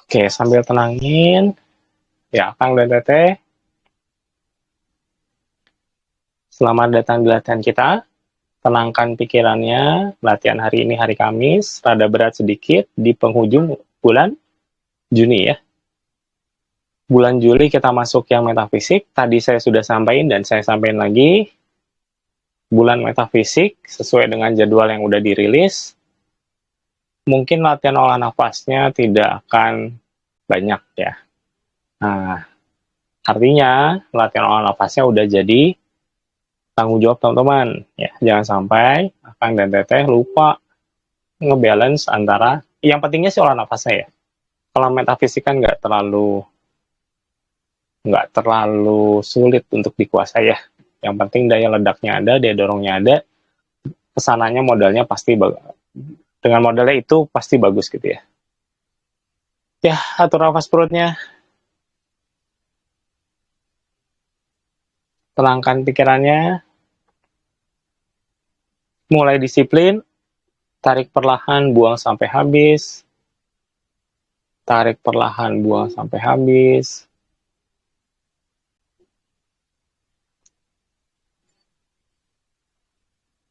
Oke, sambil tenangin. Ya, Kang dan Teteh. Selamat datang di latihan kita. Tenangkan pikirannya. Latihan hari ini hari Kamis. Rada berat sedikit di penghujung bulan Juni ya. Bulan Juli kita masuk yang metafisik. Tadi saya sudah sampaikan dan saya sampaikan lagi. Bulan metafisik sesuai dengan jadwal yang udah dirilis. Mungkin latihan olah nafasnya tidak akan banyak ya. Nah, artinya latihan olah nafasnya udah jadi tanggung jawab teman-teman ya. Jangan sampai Akang dan Teteh lupa ngebalance antara yang pentingnya sih olah nafasnya ya. Kalau metafisik kan nggak terlalu sulit untuk dikuasai ya. Yang penting daya ledaknya ada, daya dorongnya ada, kesananya modalnya pasti dengan modalnya itu pasti bagus gitu ya. Ya, atur nafas perutnya. Tenangkan pikirannya. Mulai disiplin. Tarik perlahan, buang sampai habis. Tarik perlahan, buang sampai habis.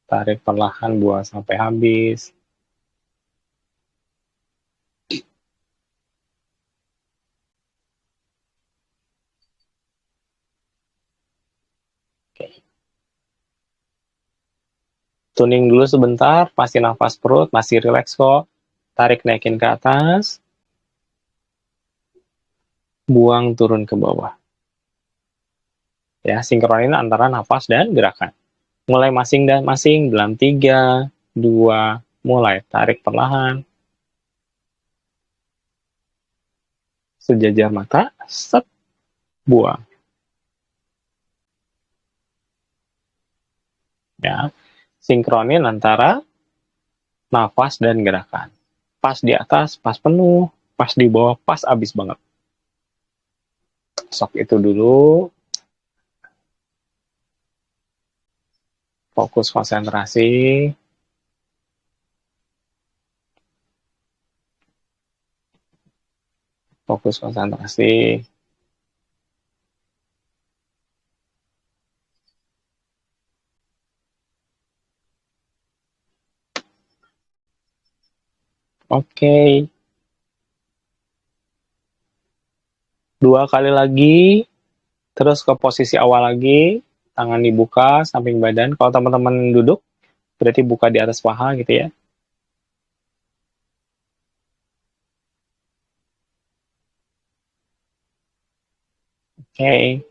Tarik perlahan, buang sampai habis. Oke. Tuning dulu sebentar, pasti nafas perut, masih rileks kok. Tarik naikin ke atas. Buang turun ke bawah. Ya, sinkronin antara nafas dan gerakan. Mulai masing dan masing dalam 3, 2, mulai. Tarik perlahan. Sejajar mata, set, buang. Ya, sinkronin antara nafas dan gerakan. Pas di atas, pas penuh, pas di bawah, pas abis banget. Sok itu dulu. Fokus konsentrasi. Fokus konsentrasi. Oke. 2 kali lagi. Terus ke posisi awal lagi. Tangan dibuka, samping badan. Kalau teman-teman duduk, berarti buka di atas paha gitu ya. Oke.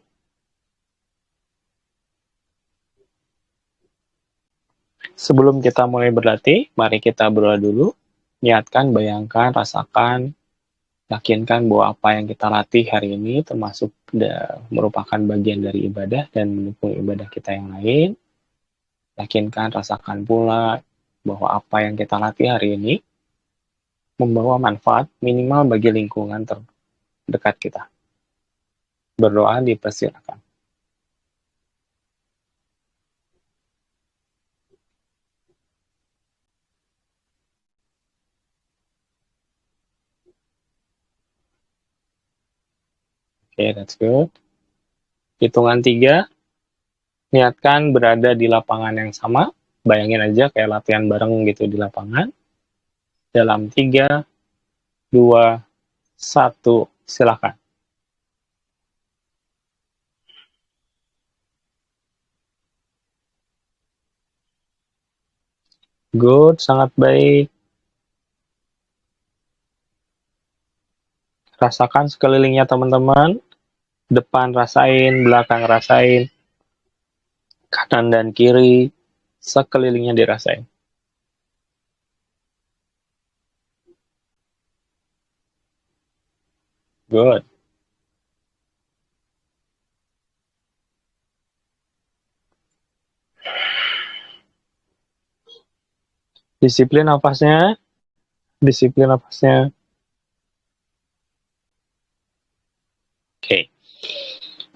Sebelum kita mulai berlatih, mari kita berdoa dulu. Niatkan, bayangkan, rasakan, yakinkan bahwa apa yang kita latih hari ini termasuk merupakan bagian dari ibadah dan mendukung ibadah kita yang lain. Yakinkan, rasakan pula bahwa apa yang kita latih hari ini membawa manfaat minimal bagi lingkungan terdekat kita. Berdoa dipersilakan. Oke, that's good. Hitungan 3, niatkan berada di lapangan yang sama. Bayangin aja kayak latihan bareng gitu di lapangan. Dalam 3, 2, 1, silakan. Good, sangat baik. Rasakan sekelilingnya teman-teman. Depan rasain, belakang rasain. Kanan dan kiri, sekelilingnya dirasain. Good. Disiplin nafasnya. Disiplin nafasnya. Oke.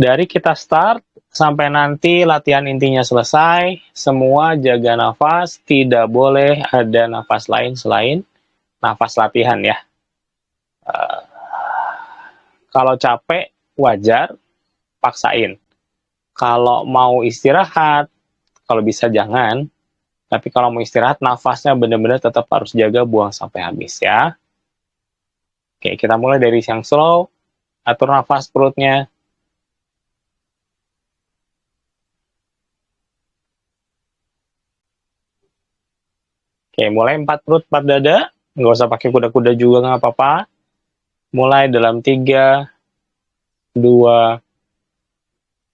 Dari kita start sampai nanti latihan intinya selesai, semua jaga nafas, tidak boleh ada nafas lain selain nafas latihan ya. Kalau capek, wajar, paksain. Kalau mau istirahat, kalau bisa jangan. Tapi kalau mau istirahat, nafasnya benar-benar tetap harus jaga, buang sampai habis ya. Oke, kita mulai dari yang slow, atur nafas perutnya. Oke, mulai 4 perut, 4 dada. Nggak usah pakai kuda-kuda juga, nggak apa-apa. Mulai dalam 3, 2,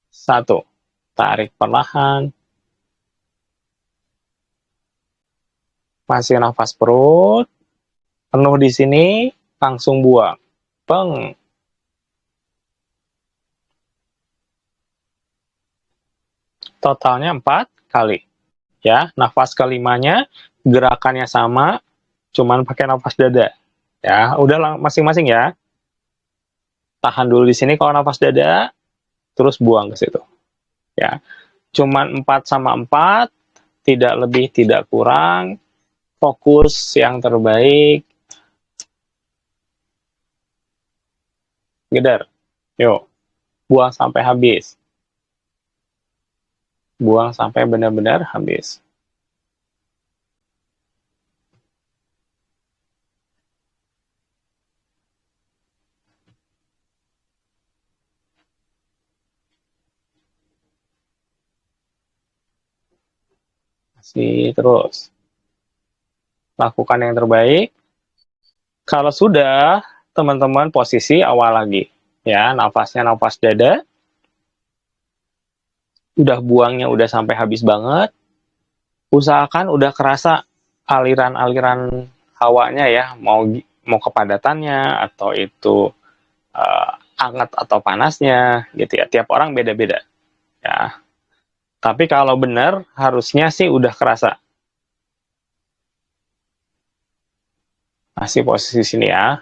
1. Tarik perlahan. Masih nafas perut. Penuh di sini, langsung buang. Peng. Totalnya 4 kali. Ya, nafas kelimanya, gerakannya sama, cuman pakai nafas dada. Ya, udah masing-masing ya. Tahan dulu di sini kalau nafas dada, terus buang ke situ. Ya, cuman 4 sama 4, tidak lebih, tidak kurang. Fokus yang terbaik. Gedar. Yuk, buang sampai habis. Buang sampai benar-benar habis. Masih terus. Lakukan yang terbaik. Kalau sudah, teman-teman posisi awal lagi. Ya, nafasnya nafas dada. Udah buangnya udah sampai habis banget. Usahakan udah kerasa aliran-aliran hawanya ya, mau kepadatannya atau itu hangat atau panasnya gitu ya. Tiap orang beda-beda ya. Tapi kalau benar harusnya sih udah kerasa. Masih posisi sini ya.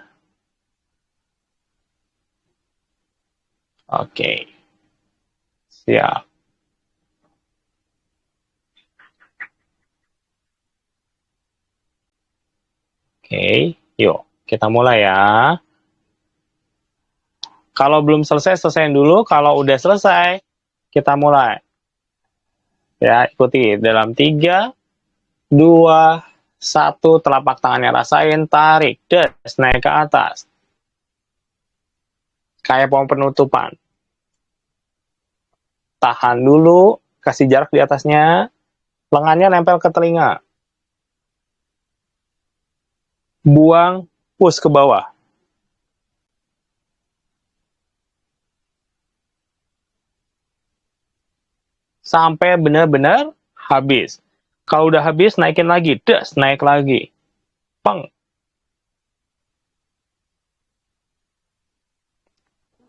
Oke. Siap. Oke. Yuk, kita mulai ya. Kalau belum selesai, selesaiin dulu. Kalau udah selesai, kita mulai. Ya, ikuti dalam 3, 2, 1. Telapak tangannya rasain, tarik, des, naik ke atas. Kayak pohon penutupan. Tahan dulu, kasih jarak di atasnya. Lengannya nempel ke telinga. Buang, push ke bawah. Sampai benar-benar habis. Kalau udah habis, naikin lagi. Des, naik lagi. Peng.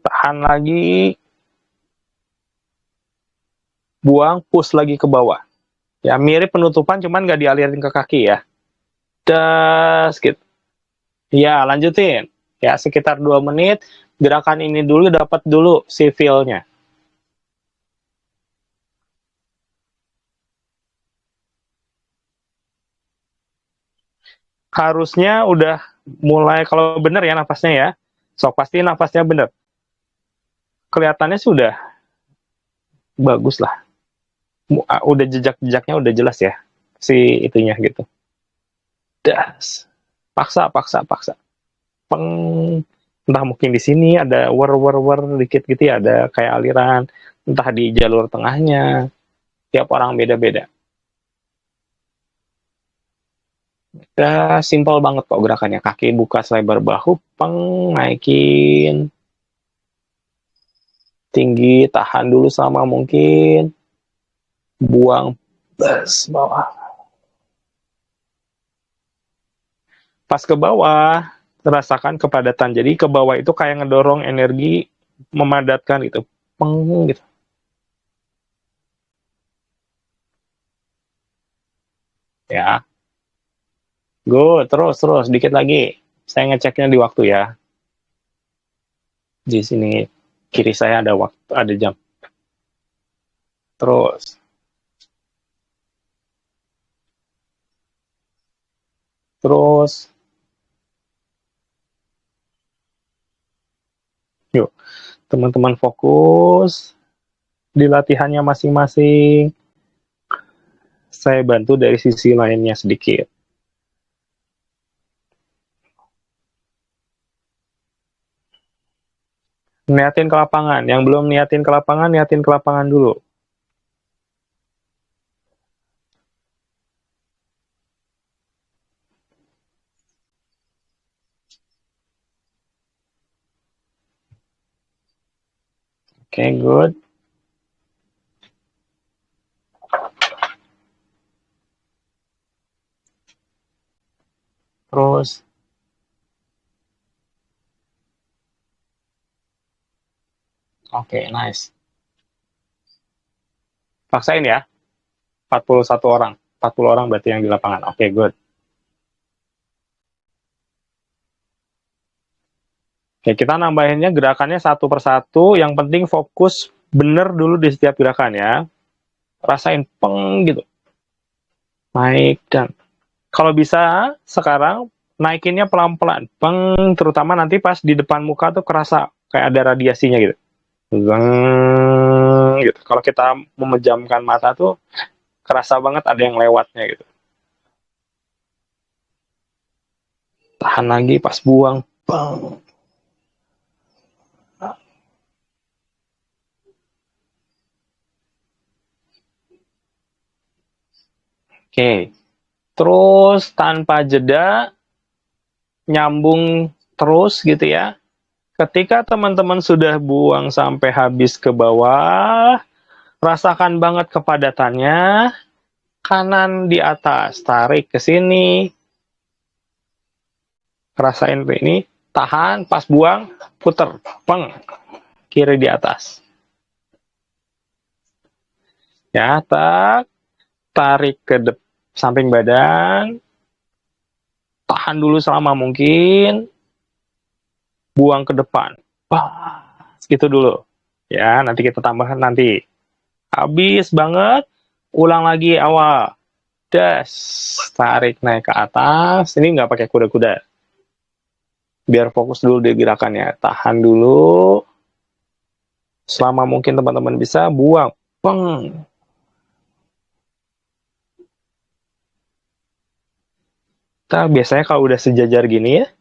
Tahan lagi. Buang, push lagi ke bawah. Ya, mirip penutupan, cuman nggak dialirin ke kaki ya. Das, gitu. Ya, lanjutin. Ya, sekitar 2 menit. Gerakan ini dulu, dapat dulu si feel-nya. Harusnya udah mulai, kalau bener ya nafasnya ya. So, pasti nafasnya bener. Kelihatannya sudah bagus lah. Udah jejak-jejaknya udah jelas ya. Si itunya gitu. Das. Paksa, paksa, paksa. Peng. Entah mungkin di sini ada war dikit gitu ya, ada kayak aliran. Entah di jalur tengahnya. Tiap orang beda-beda. Udah simpel banget kok gerakannya. Kaki buka selebar bahu, peng, naikin. Tinggi, tahan dulu sama mungkin. Buang, bas, bawah. Pas ke bawah, rasakan kepadatan. Jadi ke bawah itu kayak ngedorong energi, memadatkan gitu. Peng, gitu. Ya, go, terus, terus, dikit lagi. Saya ngeceknya di waktu ya. Di sini kiri saya ada waktu, ada jam. Terus, terus, Yuk, teman-teman fokus di latihannya masing-masing. Saya bantu dari sisi lainnya sedikit. Niatin ke lapangan. Yang belum niatin ke lapangan, niatin ke lapangan dulu. Oke, good. Terus, oke, nice. Paksain ya, 41 orang. 40 orang berarti yang di lapangan. Oke, good. Oke, kita nambahinnya gerakannya satu persatu. Yang penting fokus bener dulu di setiap gerakan ya. Rasain peng gitu. Naik dan kalau bisa sekarang naikinnya pelan-pelan. Peng, terutama nanti pas di depan muka tuh kerasa kayak ada radiasinya gitu. Zeng, gitu. Kalau kita memejamkan mata tuh kerasa banget ada yang lewatnya gitu. Tahan lagi pas buang. Peng. Oke. Terus tanpa jeda nyambung terus gitu ya. Ketika teman-teman sudah buang sampai habis ke bawah, rasakan banget kepadatannya. Kanan di atas, tarik ke sini, rasain ini, tahan, pas buang, puter, peng, kiri di atas. Ya, tarik ke samping badan, tahan dulu selama mungkin, buang ke depan. Pas, gitu dulu. Ya, nanti kita tambahkan nanti. Habis banget, ulang lagi awal. Das, tarik naik ke atas. Ini nggak pakai kuda-kuda. Biar fokus dulu di gerakannya. Tahan dulu. Selama mungkin teman-teman bisa, buang. Peng. Kita biasanya kalau udah sejajar gini ya,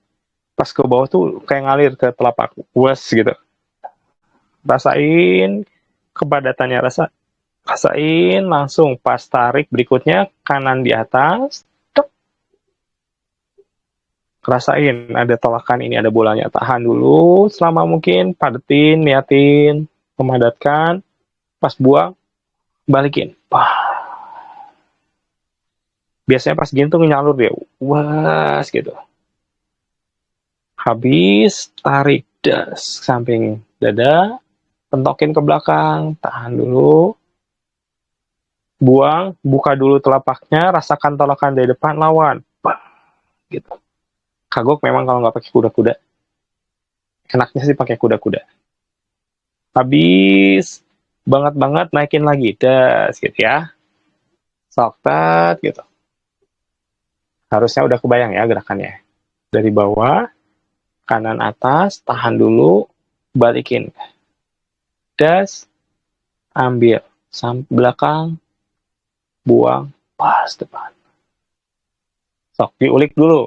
pas ke bawah tuh kayak ngalir ke telapak. Wes gitu. Rasain kepadatannya, rasain langsung pas tarik berikutnya kanan di atas. Tuk. Rasain ada tolakan ini, ada bolanya. Tahan dulu selama mungkin, padetin, niatin, memadatkan. Pas buang, balikin. Wah. Biasanya pas gini tuh nyalur dia. Wah, gitu. Habis, tarik das samping dada, pentokin ke belakang, tahan dulu, buang, buka dulu telapaknya, rasakan tolakan dari depan, lawan. Bah, gitu. Kagok memang kalau nggak pakai kuda-kuda. Enaknya sih pakai kuda-kuda. Habis, banget-banget naikin lagi, das gitu ya. Soktat gitu. Harusnya udah kebayang ya gerakannya. Dari bawah, kanan atas, tahan dulu, balikin. Das, ambil, sampai belakang, buang, pas depan. Sok, diulik dulu,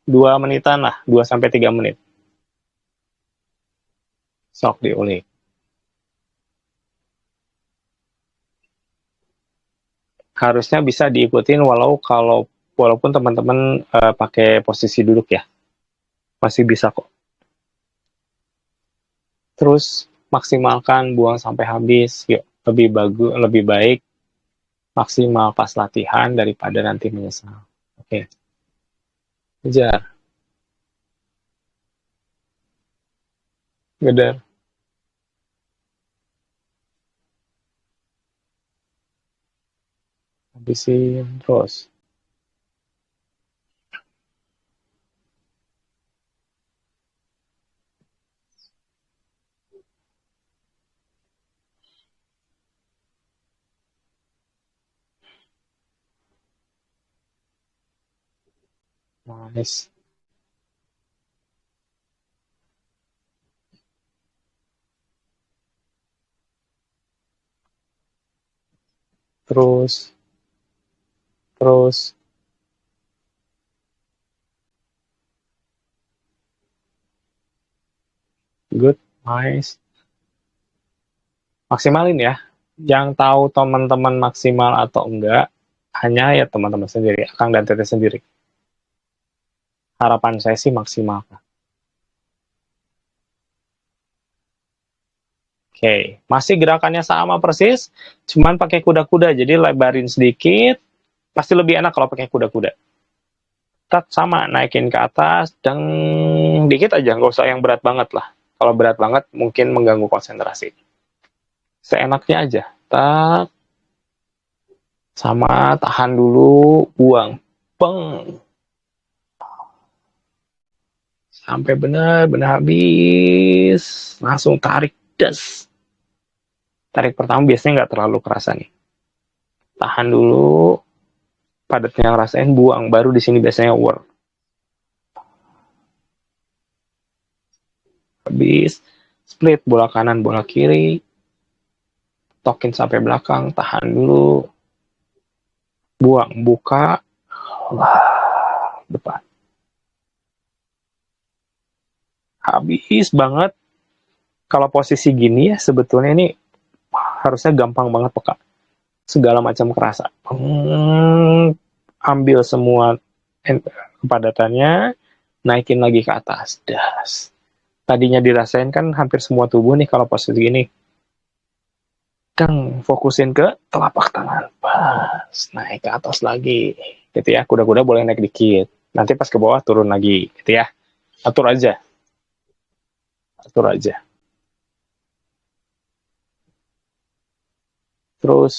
2 menitan lah, 2 sampai 3 menit. Sok diulik. Harusnya bisa diikutin walaupun teman-teman pakai posisi duduk ya, masih bisa kok. Terus maksimalkan buang sampai habis, yuk lebih bagus, lebih baik maksimal pas latihan daripada nanti menyesal. Oke, kejar, geder, habisin terus. Nice. terus, terus. Good, nice. Maksimalin ya. Yang tahu teman-teman maksimal atau enggak, hanya ya teman-teman sendiri, Akang dan Teteh sendiri. Harapan saya sih maksimal. Oke, masih gerakannya sama persis, cuman pakai kuda-kuda, jadi lebarin sedikit, pasti lebih enak kalau pakai kuda-kuda. Tetap sama, naikin ke atas, dan dikit aja, nggak usah yang berat banget lah. Kalau berat banget, mungkin mengganggu konsentrasi. Seenaknya aja, tak, sama, tahan dulu, buang. Peng, sampai benar-benar habis, langsung tarik, des. Tarik pertama biasanya nggak terlalu kerasa nih. Tahan dulu, padatnya ngerasain, buang. Baru di sini biasanya war. Habis, split bola kanan, bola kiri, tokin sampai belakang, tahan dulu, buang, buka, depan. Habis banget. Kalau posisi gini ya sebetulnya ini harusnya gampang banget peka. Segala macam kerasa. Ambil semua kepadatannya, naikin lagi ke atas. Das. Tadinya dirasain kan hampir semua tubuh nih kalau posisi gini. Fokusin ke telapak tangan. Pas, naik ke atas lagi. Gitu ya, kuda-kuda boleh naik dikit. Nanti pas ke bawah turun lagi, gitu ya. Atur aja. Atur aja. Terus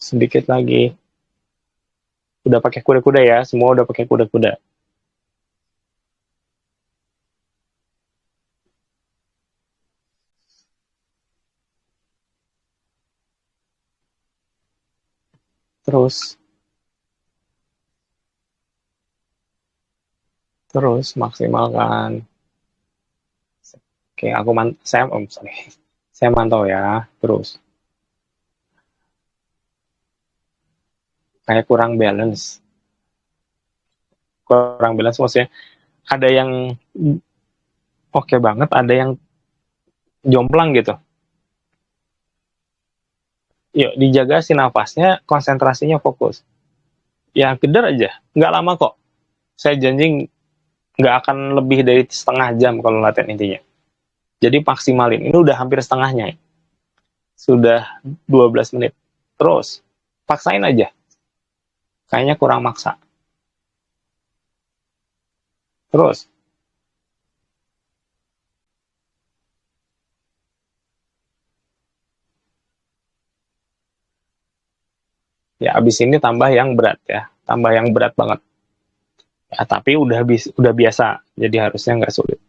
sedikit lagi. Udah pakai kuda-kuda ya, semua udah pakai kuda-kuda. Terus maksimalkan. Oke, saya mantau ya. Terus kayak kurang balance maksudnya ada yang oke banget, ada yang jomplang gitu. Yuk dijaga si nafasnya, konsentrasinya fokus. Ya keder aja, nggak lama kok. Saya janji nggak akan lebih dari setengah jam kalau latihan intinya. Jadi maksimalin, ini udah hampir setengahnya. Sudah 12 menit. Terus, paksain aja. Kayaknya kurang maksa. Terus, ya abis ini tambah yang berat ya. Tambah yang berat banget. Ya, tapi udah biasa, jadi harusnya nggak sulit.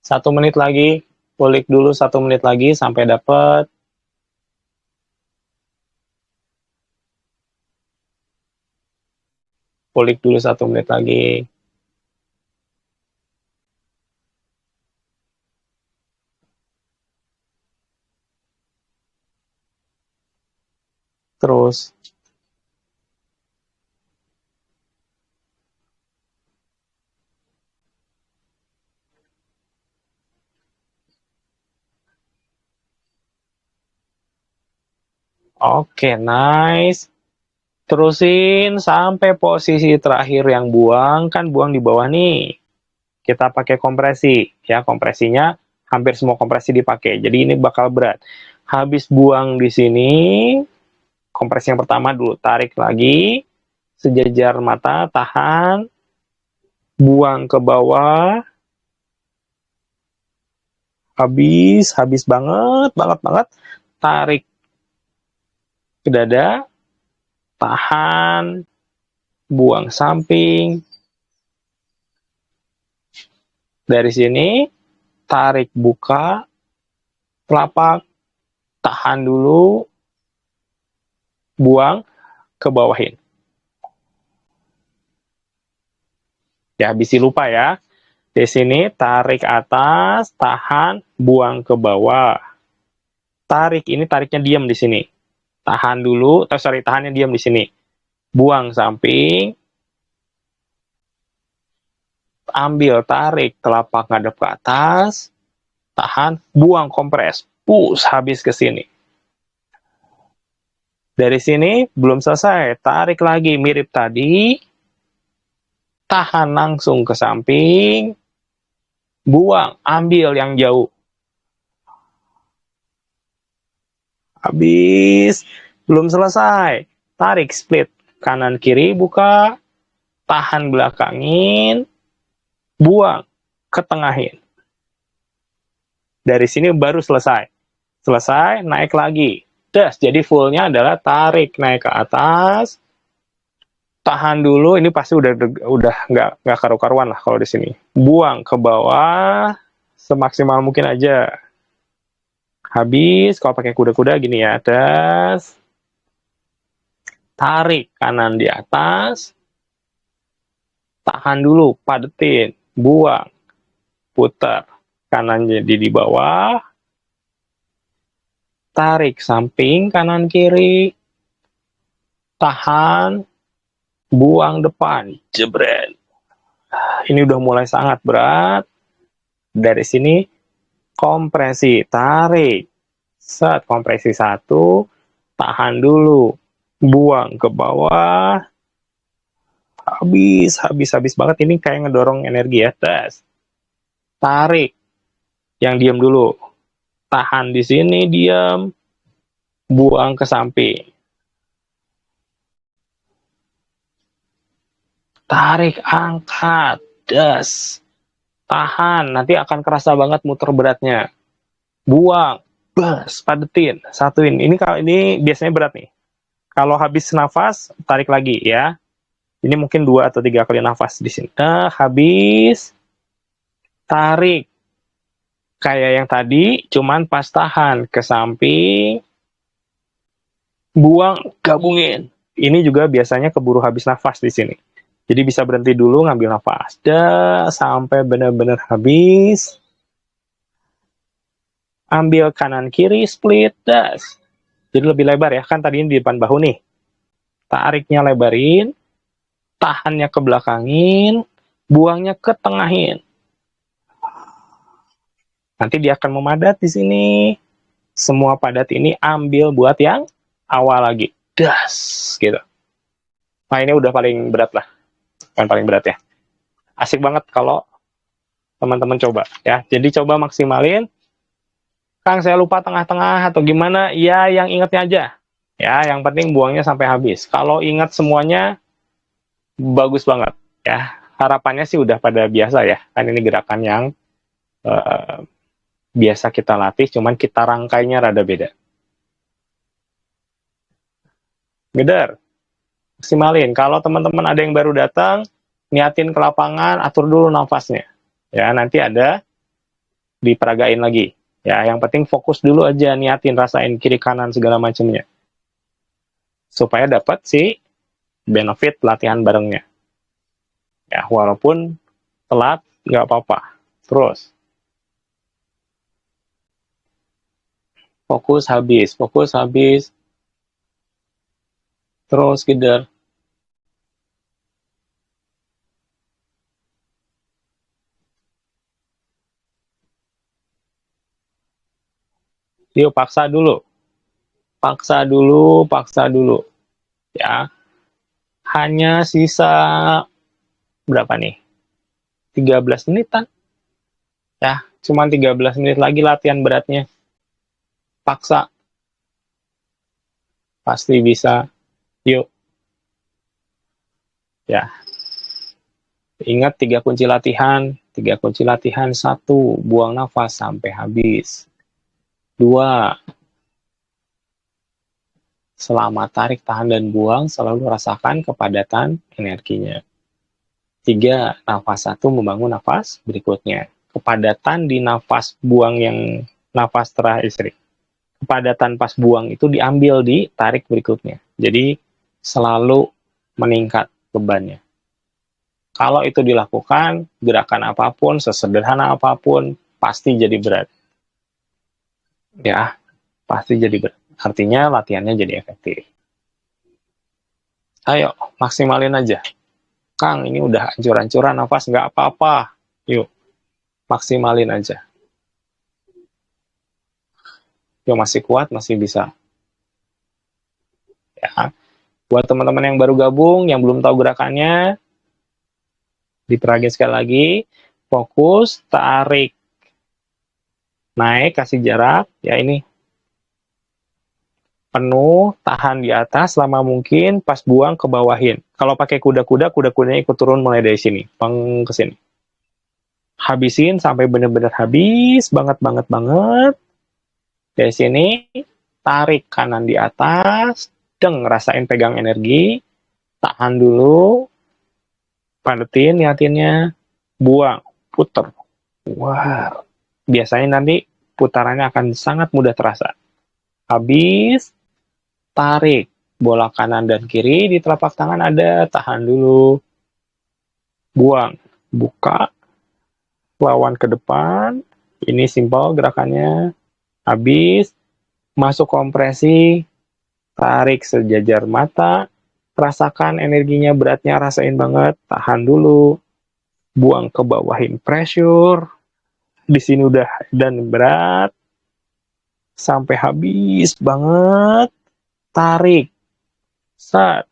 1 menit lagi, ulik dulu 1 menit lagi sampai dapat. Ulik dulu 1 menit lagi. Terus, oke, nice. Terusin sampai posisi terakhir yang buang, kan buang di bawah nih. Kita pakai kompresi, ya kompresinya hampir semua kompresi dipakai. Jadi ini bakal berat. Habis buang di sini, kompresi yang pertama dulu, tarik lagi, sejajar mata, tahan, buang ke bawah, habis banget, banget, tarik ke dada, tahan, buang samping. Dari sini, tarik buka, telapak, tahan dulu, buang, ke bawahin. Ya, habis lupa ya. Di sini tarik atas, tahan, buang ke bawah. Tarik, ini tariknya diam di sini. Tahan dulu, tahannya diam di sini. Buang samping, ambil, tarik, telapak ngadep ke atas, tahan, buang, kompres, push, habis ke sini. Dari sini belum selesai, tarik lagi mirip tadi, tahan langsung ke samping, buang, ambil yang jauh. Habis, belum selesai, tarik split, kanan kiri buka, tahan belakangin, buang, ketengahin. Dari sini baru selesai. Selesai, naik lagi. Jadi fullnya adalah tarik naik ke atas, tahan dulu, ini pasti udah nggak karu-karuan lah kalau di sini. Buang ke bawah semaksimal mungkin aja. Habis kalau pakai kuda-kuda gini ya, tarik kanan di atas, tahan dulu, padetin, buang, putar kanan jadi di bawah, tarik samping kanan kiri, tahan, buang depan, jebret. Ini udah mulai sangat berat. Dari sini kompresi, tarik, set, kompresi 1, tahan dulu, buang ke bawah, habis banget. Ini kayak ngedorong energi ya, tarik, yang diam dulu, tahan di sini, diam, buang ke samping, tarik, angkat, tahan, nanti akan kerasa banget muter beratnya, buang, padetin, satuin. Ini biasanya berat nih. Kalau habis nafas, tarik lagi ya. Ini mungkin 2 atau 3 kali nafas di sini. Habis, tarik. Kayak yang tadi, cuman pas tahan ke samping, buang, gabungin. Ini juga biasanya keburu habis nafas di sini. Jadi bisa berhenti dulu ngambil nafas. Sampai benar-benar habis. Ambil kanan kiri, split, Jadi lebih lebar ya, kan tadi di depan bahu nih. Tariknya lebarin, tahannya ke belakangin, buangnya ke tengahin. Nanti dia akan memadat di sini. Semua padat ini ambil buat yang awal lagi. Gitu. Nah, ini udah paling berat lah. Yang paling berat ya. Asik banget kalau teman-teman coba ya. Jadi coba maksimalin. Kang, saya lupa tengah-tengah atau gimana? Ya, yang ingetnya aja. Ya, yang penting buangnya sampai habis. Kalau ingat semuanya, bagus banget. Ya, harapannya sih udah pada biasa ya. Kan ini gerakan yang biasa kita latih, cuman kita rangkainya rada beda. Geder, maksimalin. Kalau teman-teman ada yang baru datang, niatin ke lapangan, atur dulu nafasnya. Ya, nanti ada diperagain lagi. Ya, yang penting fokus dulu aja, niatin, rasain kiri kanan segala macamnya. Supaya dapat si benefit latihan barengnya. Ya, walaupun telat, nggak apa-apa. Terus. Fokus habis. Terus, Geder. Yuk, paksa dulu. Ya, hanya sisa berapa nih? 13 menitan. Ya, cuma 13 menit lagi latihan beratnya. Paksa. Pasti bisa. Yuk. Ya. Ingat 3 kunci latihan. 1, buang nafas sampai habis. 2, selama tarik, tahan, dan buang, selalu rasakan kepadatan energinya. 3, nafas 1 membangun nafas berikutnya. Kepadatan di nafas buang yang nafas terakhir. Kepadatan pas buang itu diambil di tarik berikutnya. Jadi selalu meningkat bebannya. Kalau itu dilakukan, gerakan apapun, sesederhana apapun, pasti jadi berat. Ya, pasti jadi berat. Artinya latihannya jadi efektif. Ayo, maksimalin aja. Kang, ini udah hancur-hancuran nafas, nggak apa-apa. Yuk, maksimalin aja. Yuk, masih kuat, masih bisa. Ya. Buat teman-teman yang baru gabung, yang belum tahu gerakannya, diperhatikan sekali lagi. Fokus, tarik. Naik, kasih jarak. Ya, ini penuh, tahan di atas selama mungkin, pas buang ke bawahin. Kalau pakai kuda-kuda, kuda-kudanya ikut turun mulai dari sini, peng ke sini. Habisin sampai benar-benar habis, banget. Dari sini, tarik kanan di atas, rasain pegang energi, tahan dulu, padetin niatinnya, buang, puter. Wah, biasanya nanti putarannya akan sangat mudah terasa. Habis, tarik bola kanan dan kiri di telapak tangan ada, tahan dulu, buang, buka, lawan ke depan, ini simpel gerakannya, habis, masuk kompresi, tarik sejajar mata, rasakan energinya beratnya, rasain banget, tahan dulu, buang ke bawahin pressure, di sini udah dan berat, sampai habis banget, tarik, set,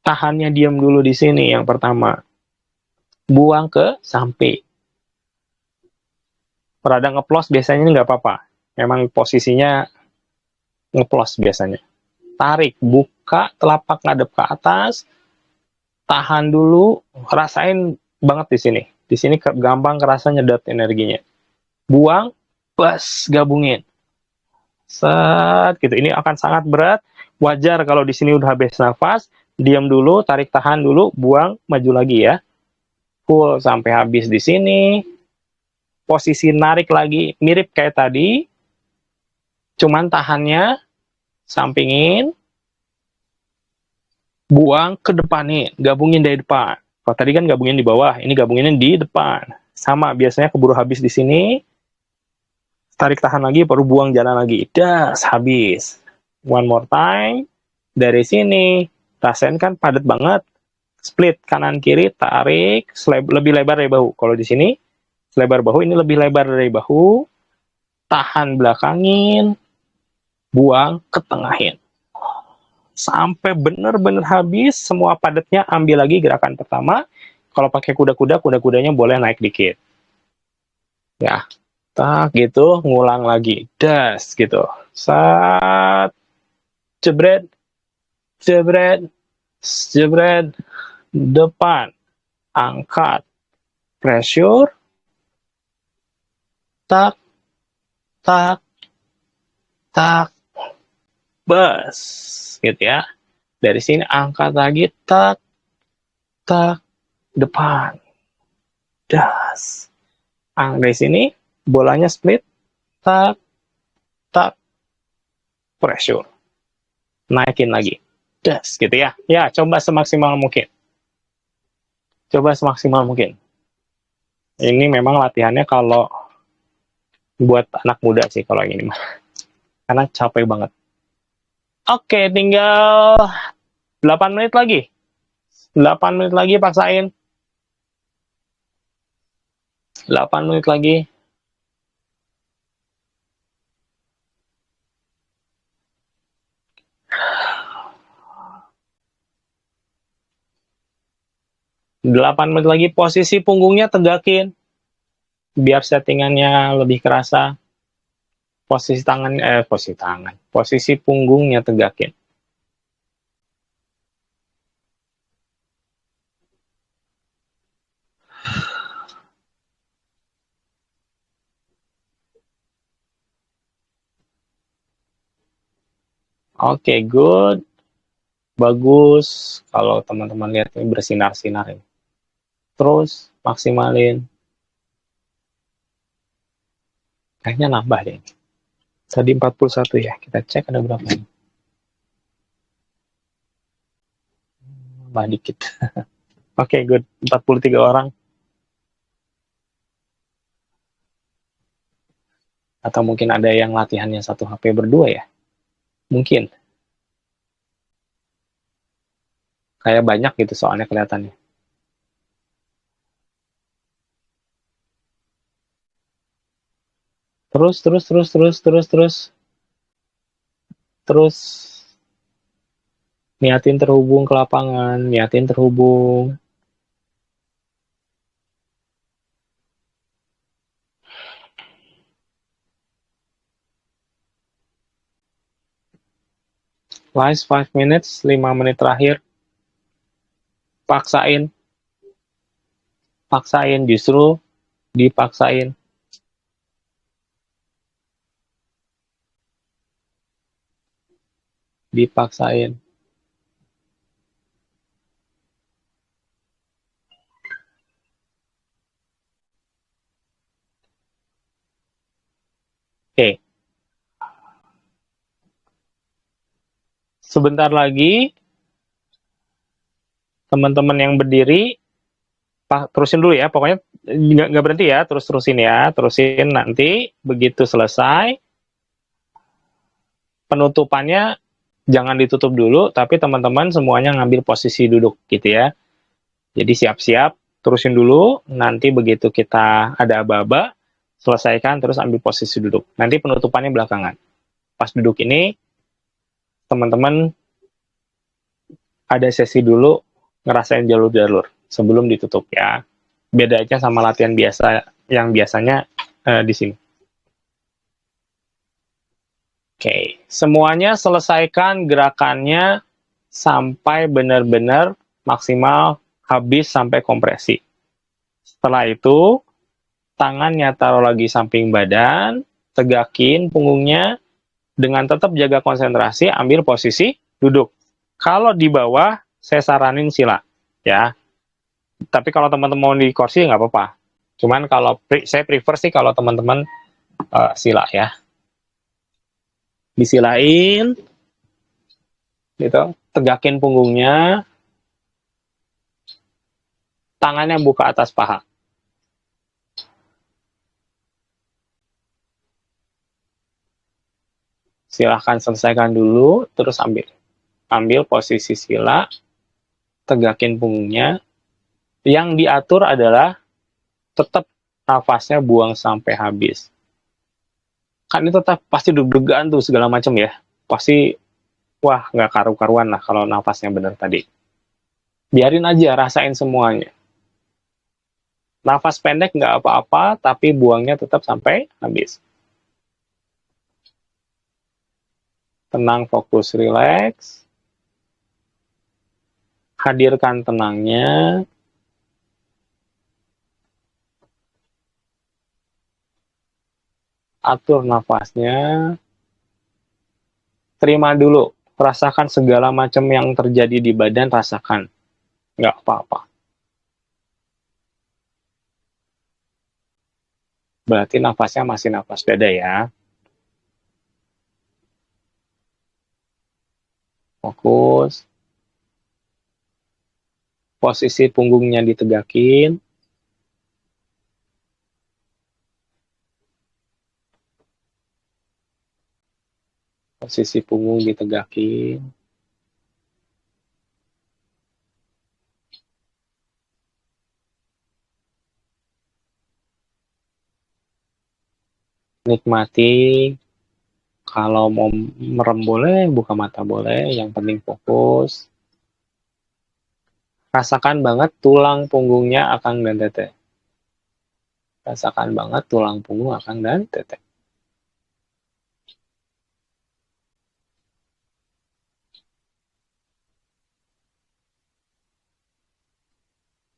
tahannya diam dulu di sini yang pertama. Buang ke samping. Rada ngeplos biasanya nggak apa-apa. Memang posisinya ngeplos biasanya. Tarik, buka, telapak ngadep ke atas, tahan dulu, rasain banget di sini. Di sini gampang kerasa nyedot energinya. Buang, plus gabungin. Set, gitu. Ini akan sangat berat. Wajar kalau di sini udah habis nafas, diam dulu, tarik tahan dulu, buang, maju lagi ya. Full sampai habis di sini. Posisi narik lagi mirip kayak tadi, cuman tahannya sampingin, buang ke depanin, gabungin dari depan. Kalau tadi kan gabungin di bawah, ini gabungin di depan. Sama, biasanya keburu habis di sini, tarik tahan lagi, baru buang jalan lagi. Das, habis. One more time, dari sini, rasain kan padat banget. Split kanan kiri, tarik, lebih lebar dari bahu. Kalau di sini, selebar bahu, ini lebih lebar dari bahu. Tahan belakangin, buang ketengahin. Sampai benar-benar habis, semua padatnya ambil lagi gerakan pertama. Kalau pakai kuda-kuda, kuda-kudanya boleh naik dikit. Ya, tak gitu, ngulang lagi. Das, gitu. Sat, jebret, jebret, jebret, depan, angkat, pressure, tak, tak, tak, bus, gitu ya. Dari sini angkat lagi, tak, tak, depan, das. Dari sini bolanya split, tak, tak, pressure, naikin lagi, das, gitu ya. Ya, coba semaksimal mungkin. Coba semaksimal mungkin. Ini memang latihannya kalau buat anak muda sih kalau ini mah. Karena capek banget. Oke, tinggal 8 menit lagi. 8 menit lagi paksain. 8 menit lagi. Delapan menit lagi, posisi punggungnya tegakin. Biar settingannya lebih kerasa. Posisi punggungnya tegakin. Oke, good. Bagus. Kalau teman-teman lihat ini bersinar-sinar ini. Terus maksimalin. Kayaknya nambah deh. Tadi 41 ya. Kita cek ada berapa ini. Nambah dikit. Oke, good. 43 orang. Atau mungkin ada yang latihannya satu HP berdua ya? Mungkin. Kayak banyak gitu soalnya kelihatannya. Terus, terus, terus, terus, terus, terus, terus niatin terhubung ke lapangan, niatin terhubung. Last 5 minutes, 5 menit terakhir, paksain, paksain, justru dipaksain. Dipaksain. Oke, sebentar lagi teman-teman yang berdiri, terusin dulu ya, pokoknya nggak berhenti ya, terusin ya, terusin nanti begitu selesai, penutupannya jangan ditutup dulu, tapi teman-teman semuanya ngambil posisi duduk gitu ya. Jadi siap-siap, terusin dulu, nanti begitu kita ada aba-aba, selesaikan terus ambil posisi duduk. Nanti penutupannya belakangan. Pas duduk ini, teman-teman ada sesi dulu ngerasain jalur-jalur sebelum ditutup ya. Beda aja sama latihan biasa yang biasanya di sini. Oke, semuanya selesaikan gerakannya sampai benar-benar maksimal habis sampai kompresi. Setelah itu, tangannya taruh lagi samping badan, tegakin punggungnya, dengan tetap jaga konsentrasi, ambil posisi duduk. Kalau di bawah, saya saranin sila, ya. Tapi kalau teman-teman mau di kursi nggak apa-apa. Cuman kalau saya prefer sih kalau teman-teman sila ya. Disilain, gitu. Tegakin punggungnya, tangannya buka atas paha. Silahkan selesaikan dulu, terus ambil posisi sila, tegakin punggungnya. Yang diatur adalah tetap nafasnya buang sampai habis. Kan itu tetap pasti deg-degan tuh segala macam ya. Pasti wah nggak karu-karuan lah kalau nafasnya benar tadi. Biarin aja, rasain semuanya. Nafas pendek nggak apa-apa, tapi buangnya tetap sampai habis. Tenang, fokus, relax. Hadirkan tenangnya. Atur nafasnya. Terima dulu. Rasakan segala macam yang terjadi di badan, rasakan. Nggak apa-apa. Berarti nafasnya masih nafas dada ya. Fokus. Posisi punggungnya ditegakin. Posisi punggung ditegakin. Nikmati. Kalau mau merem boleh, buka mata boleh. Yang penting fokus. Rasakan banget tulang punggungnya akang dan tete. Rasakan banget tulang punggung akang dan tete.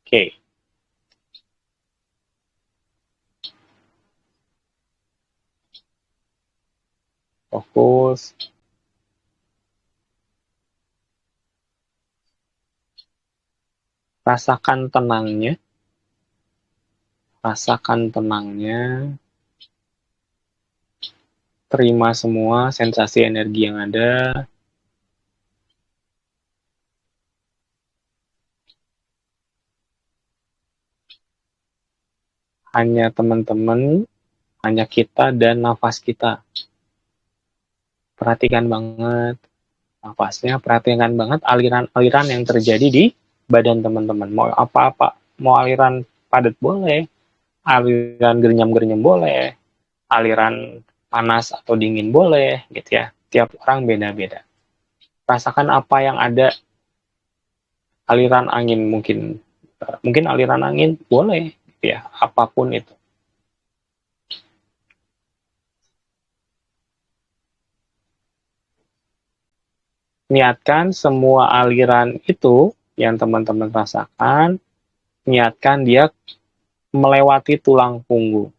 Oke. Fokus. Rasakan tenangnya. Rasakan tenangnya. Terima semua sensasi energi yang ada. Hanya teman-teman hanya kita dan nafas kita. Perhatikan banget nafasnya, perhatikan banget aliran-aliran yang terjadi di badan teman-teman. Mau apa-apa, mau aliran padat boleh, aliran gernyam-gernyam boleh, aliran panas atau dingin boleh, gitu ya. Tiap orang beda-beda. Rasakan apa yang ada, aliran angin mungkin aliran angin boleh, gitu ya, apapun itu. Niatkan semua aliran itu yang teman-teman rasakan, niatkan dia melewati tulang punggung.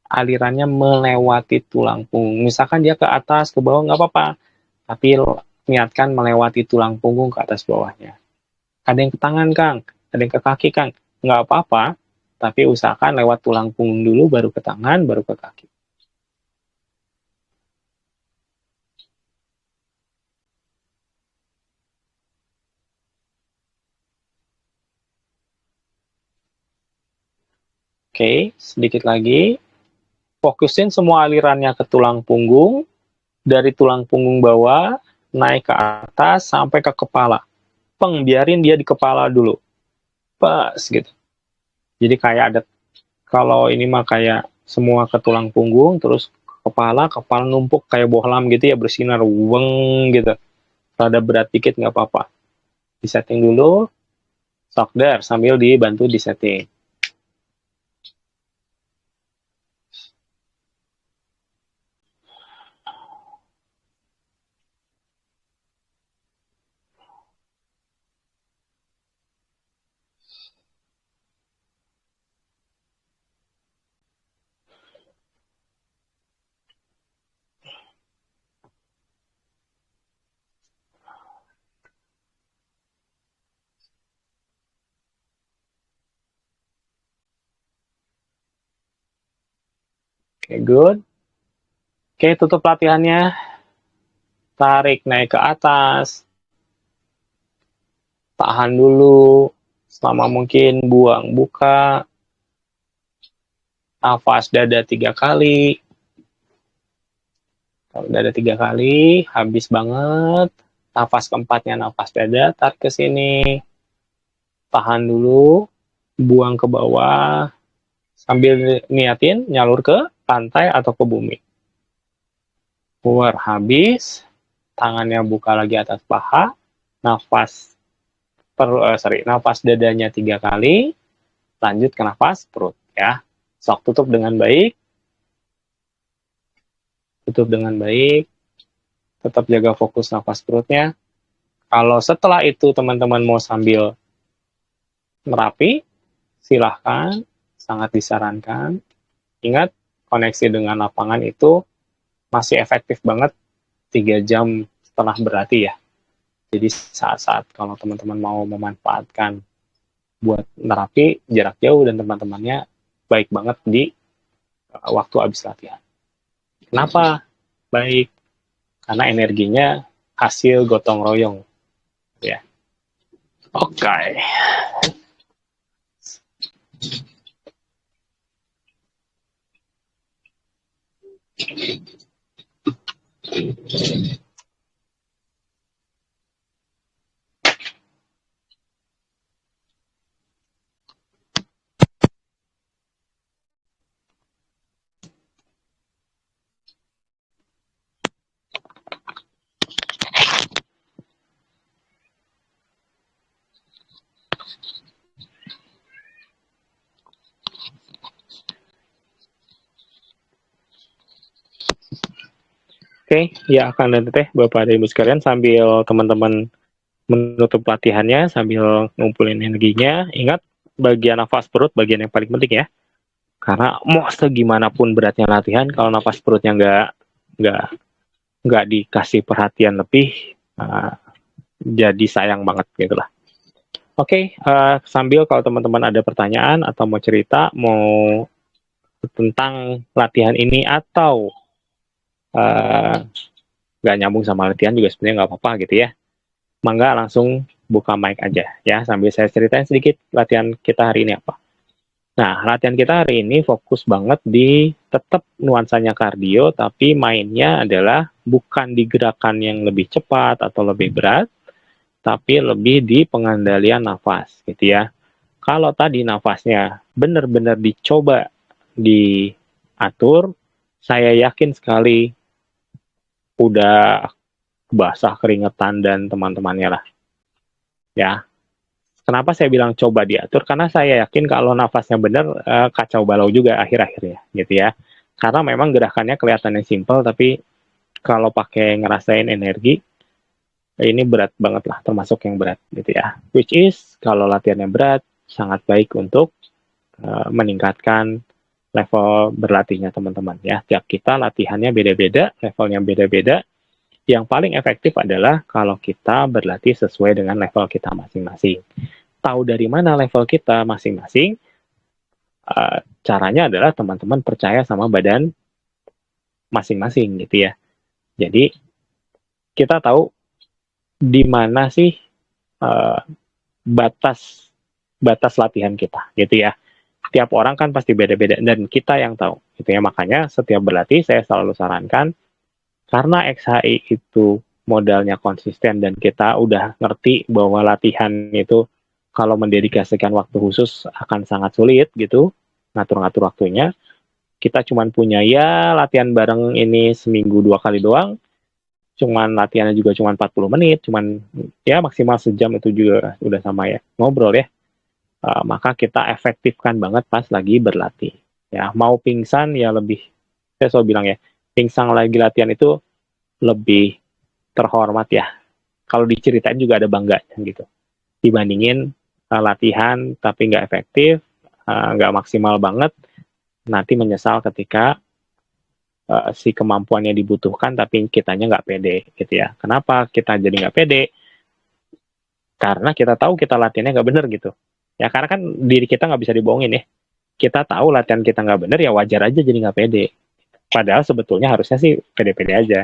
Alirannya melewati tulang punggung. Misalkan dia ke atas, ke bawah, nggak apa-apa. Tapi niatkan melewati tulang punggung ke atas bawahnya. Ada yang ke tangan, Kang. Ada yang ke kaki, Kang. Nggak apa-apa. Tapi usahakan lewat tulang punggung dulu, baru ke tangan, baru ke kaki. Oke, sedikit lagi. Fokusin semua alirannya ke tulang punggung, dari tulang punggung bawah, naik ke atas, sampai ke kepala. Biarin dia di kepala dulu. Pas, gitu. Jadi kayak ada, kalau ini mah kayak semua ke tulang punggung, terus kepala numpuk kayak bohlam gitu ya, bersinar, weng gitu. Rada berat dikit nggak apa-apa. Disetting dulu, stop there, sambil dibantu disetting. Oke, good. Oke, tutup latihannya. Tarik naik ke atas. Tahan dulu. Selama mungkin, buang, buka. Nafas dada 3 kali. Kalau dada 3 kali, habis banget. Nafas keempatnya, nafas dada, tarik ke sini. Tahan dulu. Buang ke bawah. Sambil niatin nyalur ke pantai atau ke bumi. Keluar, habis. Tangannya buka lagi atas paha. Nafas nafas dadanya 3 kali. Lanjut ke nafas perut ya. Sok tutup dengan baik. Tutup dengan baik. Tetap jaga fokus nafas perutnya. Kalau setelah itu teman-teman mau sambil merapi, silahkan, sangat disarankan. Ingat, koneksi dengan lapangan itu masih efektif banget 3 jam setelah berlatih ya. Jadi saat-saat kalau teman-teman mau memanfaatkan buat nerapi jarak jauh dan teman-temannya, baik banget di waktu habis latihan. Kenapa baik? Karena energinya hasil gotong royong ya. Oke. Oke, ya akan dan teh Bapak dan Ibu sekalian, sambil teman-teman menutup latihannya, sambil ngumpulin energinya, ingat bagian nafas perut bagian yang paling penting ya. Karena mau segimanapun beratnya latihan, kalau nafas perutnya nggak dikasih perhatian lebih, jadi sayang banget gitu lah. Oke, sambil kalau teman-teman ada pertanyaan atau mau cerita, mau tentang latihan ini atau nggak nyambung sama latihan juga sebenarnya nggak apa-apa gitu ya. Mangga langsung buka mic aja ya, sambil saya ceritain sedikit latihan kita hari ini apa. Nah, latihan kita hari ini fokus banget di tetap nuansanya kardio, tapi mainnya adalah bukan di gerakan yang lebih cepat atau lebih berat, tapi lebih di pengendalian nafas, gitu ya. Kalau tadi nafasnya benar-benar dicoba diatur, saya yakin sekali udah basah keringetan dan teman-temannya lah, ya. Kenapa saya bilang coba diatur? Karena saya yakin kalau nafasnya benar, kacau balau juga akhir-akhirnya, gitu ya. Karena memang gerakannya kelihatannya simpel, tapi kalau pakai ngerasain energi, ini berat banget lah, termasuk yang berat, gitu ya. Which is, kalau latihannya berat, sangat baik untuk meningkatkan level berlatihnya teman-teman ya. Tiap kita latihannya beda-beda, levelnya beda-beda. Yang paling efektif adalah kalau kita berlatih sesuai dengan level kita masing-masing. Tahu dari mana level kita masing-masing, caranya adalah teman-teman percaya sama badan masing-masing gitu ya. Jadi kita tahu di mana sih uh, batas batas latihan kita gitu ya. Tiap orang kan pasti beda-beda dan kita yang tahu gitu ya. Makanya setiap berlatih saya selalu sarankan, karena XHI itu modalnya konsisten dan kita udah ngerti bahwa latihan itu kalau mendedikasikan waktu khusus akan sangat sulit gitu, ngatur-ngatur waktunya. Kita cuman punya ya latihan bareng ini seminggu 2 kali doang, cuman latihannya juga cuman 40 menit, cuman ya maksimal sejam, itu juga udah sama ya ngobrol ya. Maka kita efektifkan banget pas lagi berlatih. Ya, mau pingsan ya lebih, saya selalu bilang ya, pingsan lagi latihan itu lebih terhormat ya. Kalau diceritain juga ada bangganya gitu. Dibandingin latihan tapi nggak efektif, nggak maksimal banget, nanti menyesal ketika si kemampuannya dibutuhkan tapi kitanya nggak pede gitu ya. Kenapa kita jadi nggak pede? Karena kita tahu kita latihannya nggak bener gitu. Ya karena kan diri kita nggak bisa dibohongin ya. Kita tahu latihan kita nggak bener, ya wajar aja jadi nggak pede. Padahal sebetulnya harusnya sih pede-pede aja.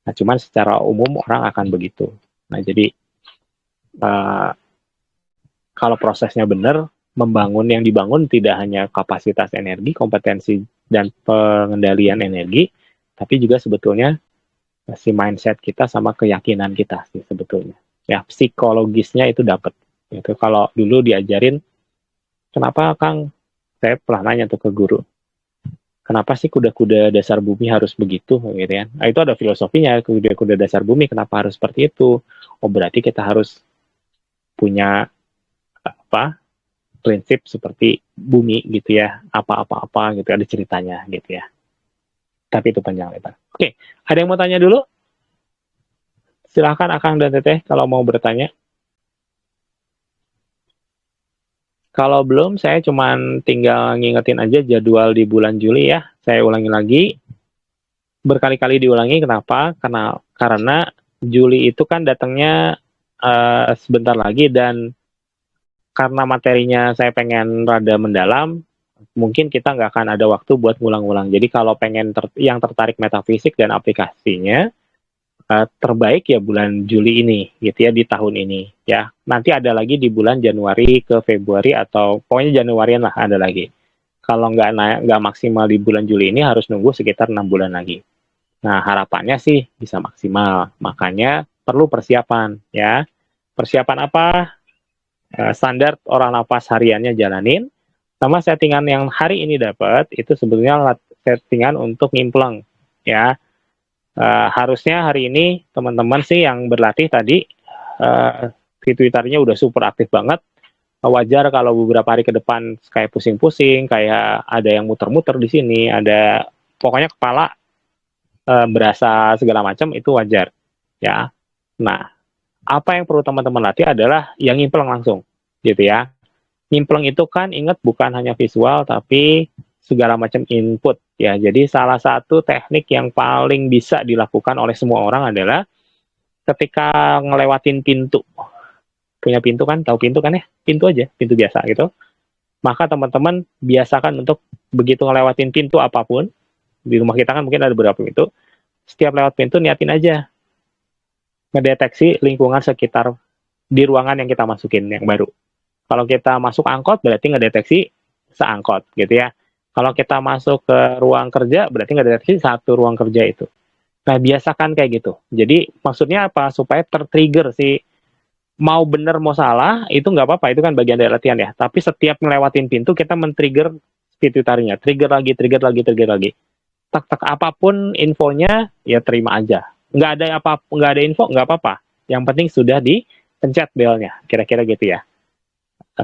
Nah, cuman secara umum orang akan begitu. Nah, jadi uh, kalau prosesnya benar, membangun yang dibangun tidak hanya kapasitas energi, kompetensi, dan pengendalian energi, tapi juga sebetulnya si mindset kita sama keyakinan kita sih sebetulnya. Ya, psikologisnya itu dapat. Itu kalau dulu diajarin, kenapa Kang? Saya pernah nanya tuh ke guru, kenapa sih kuda-kuda dasar bumi harus begitu gitu ya. Nah, itu ada filosofinya, kuda-kuda dasar bumi kenapa harus seperti itu. Oh, berarti kita harus punya apa prinsip seperti bumi gitu ya, apa-apa-apa gitu, ada ceritanya gitu ya. Tapi itu panjang lebar. Oke, ada yang mau tanya dulu? Silahkan Akang dan Teteh kalau mau bertanya. Kalau belum, saya cuma tinggal ngingetin aja jadwal di bulan Juli ya. Saya ulangi lagi, berkali-kali diulangi. Kenapa? Karena Juli itu kan datangnya sebentar lagi, dan karena materinya saya pengen rada mendalam, mungkin kita nggak akan ada waktu buat ngulang-ngulang. Jadi kalau pengen yang tertarik metafisik dan aplikasinya, terbaik ya bulan Juli ini, gitu ya, di tahun ini. Ya, nanti ada lagi di bulan Januari ke Februari, atau pokoknya Januarian lah ada lagi. Kalau nggak maksimal di bulan Juli ini, harus nunggu sekitar 6 bulan lagi. Nah, harapannya sih bisa maksimal. Makanya perlu persiapan, ya. Persiapan apa? Standar orang nafas hariannya jalanin, sama settingan yang hari ini dapat itu sebetulnya settingan untuk ngimpleng ya. Harusnya hari ini teman-teman sih yang berlatih tadi, di Twitternya udah super aktif banget. Wajar kalau beberapa hari ke depan kayak pusing-pusing, kayak ada yang muter-muter di sini, ada pokoknya kepala berasa segala macam, itu wajar ya. Nah, apa yang perlu teman-teman latih adalah yang ngimpleng langsung gitu ya. Nyimpleng itu kan ingat bukan hanya visual tapi segala macam input ya. Jadi salah satu teknik yang paling bisa dilakukan oleh semua orang adalah ketika ngelewatin pintu. Punya pintu kan, tahu pintu kan ya? Pintu aja, pintu biasa gitu. Maka teman-teman biasakan untuk begitu ngelewatin pintu apapun, di rumah kita kan mungkin ada beberapa pintu, setiap lewat pintu niatin aja ngedeteksi lingkungan sekitar di ruangan yang kita masukin yang baru. Kalau kita masuk angkot berarti ngedeteksi seangkot gitu ya. Kalau kita masuk ke ruang kerja berarti nggak deteksi satu ruang kerja itu. Nah, biasakan kayak gitu. Jadi maksudnya apa? Supaya tertrigger si mau bener mau salah itu nggak apa-apa, itu kan bagian dari latihan ya. Tapi setiap ngelewatin pintu kita men-trigger pituitarinya, trigger lagi, trigger lagi, trigger lagi. Tak tak apapun infonya ya terima aja. Nggak ada info nggak apa-apa. Yang penting sudah dipencet belnya, kira-kira gitu ya.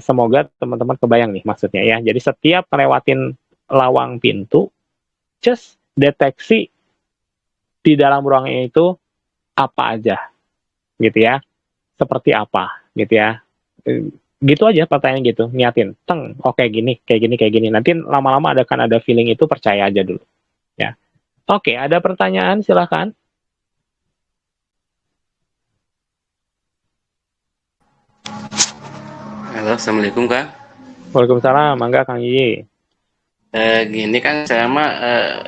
Semoga teman-teman kebayang nih maksudnya ya. Jadi setiap ngelewatin lawang pintu, just deteksi di dalam ruangnya itu apa aja, gitu ya. Seperti apa, gitu ya. Gitu aja pertanyaan gitu, niatin. Teng, oh kayak gini, kayak gini, kayak gini. Nanti lama-lama ada feeling itu, percaya aja dulu. Ya. Oke, ada pertanyaan, silakan. Halo, Assalamualaikum Kang. Waalaikumsalam, mangga Kang Yi. Gini kan saya mah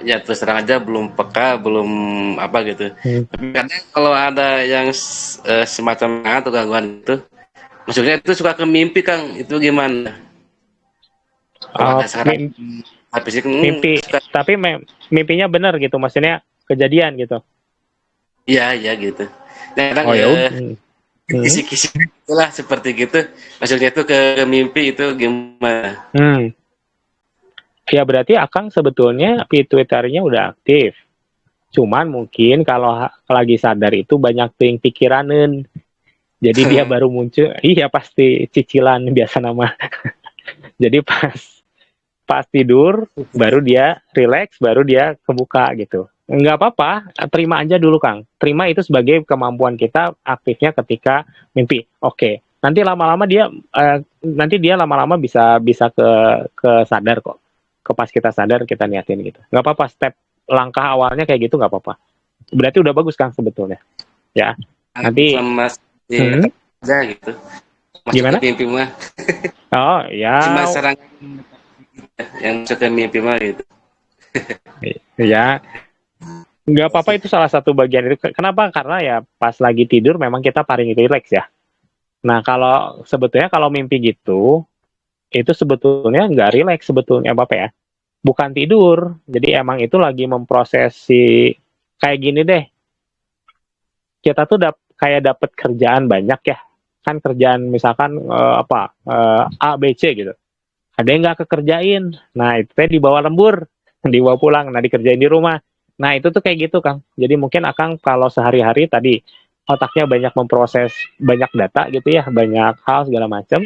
ya terus terang aja belum peka, belum apa gitu. Hmm. Tapi kadang kalau ada yang semacam atau gangguan itu, maksudnya itu suka ke mimpi Kang, itu gimana? Kalau ada sekarang Mimpi, habis itu suka, tapi mimpinya benar gitu, maksudnya kejadian gitu. iya iya gitu. Nah, kadang Oh ya udah. Hmm. kisi-kisi itulah seperti gitu. Maksudnya itu ke mimpi itu gimana? Hmm. Ya berarti Akang sebetulnya pituitarinya udah aktif. Cuman mungkin kalau lagi sadar itu banyak ting pikiranin. Jadi dia baru muncul, iya pasti cicilan biasa nama. Jadi pas tidur baru dia relax, baru dia kebuka gitu. Nggak apa-apa, terima aja dulu Kang. Terima itu sebagai kemampuan kita aktifnya ketika mimpi. Oke. Nanti dia lama-lama bisa bisa ke sadar kok. Ke pas kita sadar kita niatin gitu. Nggak apa-apa, step langkah awalnya kayak gitu nggak apa-apa. Berarti udah bagus Kang sebetulnya. Ya. Nanti Sama si hmm, aja gitu. Masuk ke gimana? mimpi mah. Oh Cuma ya, serang yang masuk ke mimpi mah gitu. ya nggak apa-apa, itu salah satu bagian itu. Kenapa? Karena ya pas lagi tidur memang kita paling rileks ya. Nah kalau sebetulnya kalau mimpi gitu, itu sebetulnya nggak rileks sebetulnya Bapak ya. Bukan tidur. Jadi emang itu lagi memproses si kayak gini deh. Kita tuh kayak dapat kerjaan banyak ya. Kan kerjaan misalkan A, B, C gitu. Ada yang nggak kekerjain. Nah itu teh dibawa lembur, dibawa pulang. Nah dikerjain di rumah. Nah itu tuh kayak gitu Kang. Jadi mungkin Akang kalau sehari-hari tadi otaknya banyak memproses banyak data gitu ya, banyak hal segala macam.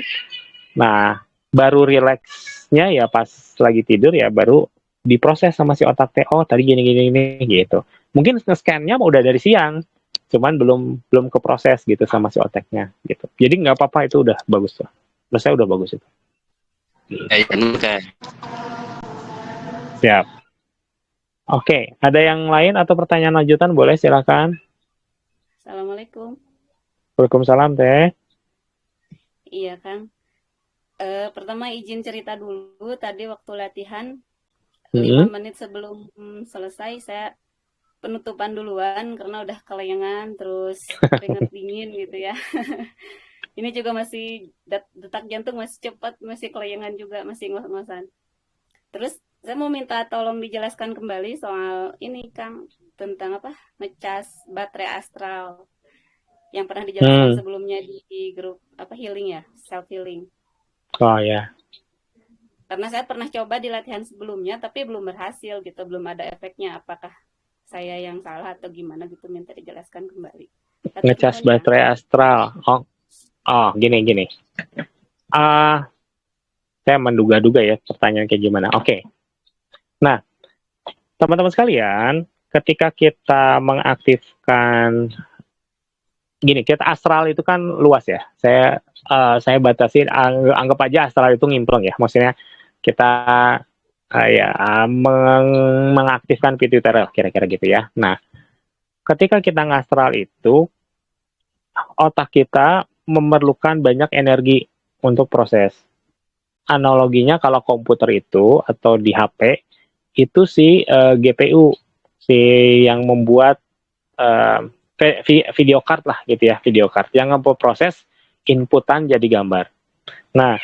Nah baru rileksnya ya pas lagi tidur ya baru diproses sama si otak teh. Oh tadi gini gitu. Mungkin nge-scan-nya udah dari siang, cuman belum belum keproses gitu sama si otaknya gitu. Jadi nggak apa-apa, itu udah bagus tuh. Menurut saya udah bagus itu. Kayak kan. Siap. Oke, ada yang lain atau pertanyaan lanjutan? Boleh, silakan. Assalamualaikum. Waalaikumsalam, Teh. Iya, Kang. Pertama izin cerita dulu. Tadi waktu latihan, 5 menit sebelum selesai, saya penutupan duluan karena udah kelayangan, terus keringet dingin gitu ya. Ini juga masih detak jantung masih cepat, masih kelayangan juga, masih ngos-ngosan. Terus saya mau minta tolong dijelaskan kembali soal ini, Kang, tentang apa? Ngecas baterai astral yang pernah dijelaskan sebelumnya di grup apa healing ya, self healing. Oh ya. Karena saya pernah coba di latihan sebelumnya tapi belum berhasil gitu, belum ada efeknya. Apakah saya yang salah atau gimana gitu, minta dijelaskan kembali. Ngecas baterai astral. Gini. Saya menduga-duga ya pertanyaan kayak gimana. Oke. Nah, teman-teman sekalian, ketika kita mengaktifkan gini, kita astral itu kan luas ya. Saya batasin, anggap aja astral itu ngimplong ya. Maksudnya kita mengaktifkan pituitary kira-kira gitu ya. Nah, ketika kita ngastral itu, otak kita memerlukan banyak energi untuk proses. Analoginya kalau komputer itu atau di HP itu si GPU, si yang membuat video card lah gitu ya, video card yang memproses inputan jadi gambar. Nah,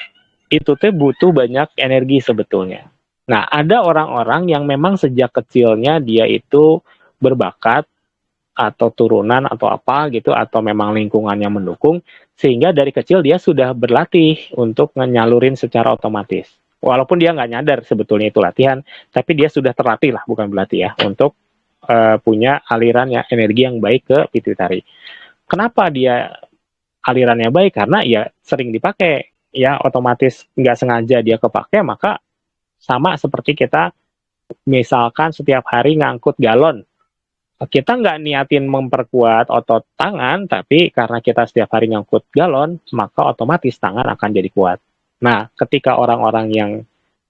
itu teh butuh banyak energi sebetulnya. Nah, ada orang-orang yang memang sejak kecilnya dia itu berbakat atau turunan atau apa gitu atau memang lingkungannya mendukung sehingga dari kecil dia sudah berlatih untuk nyalurin secara otomatis. Walaupun dia nggak nyadar sebetulnya itu latihan, tapi dia sudah terlatih lah, bukan berlatih ya, untuk punya aliran ya energi yang baik ke pituitari. Kenapa dia alirannya baik? Karena ya sering dipakai, ya otomatis nggak sengaja dia kepake, maka sama seperti kita misalkan setiap hari ngangkut galon. Kita nggak niatin memperkuat otot tangan, tapi karena kita setiap hari ngangkut galon, maka otomatis tangan akan jadi kuat. Nah, ketika orang-orang yang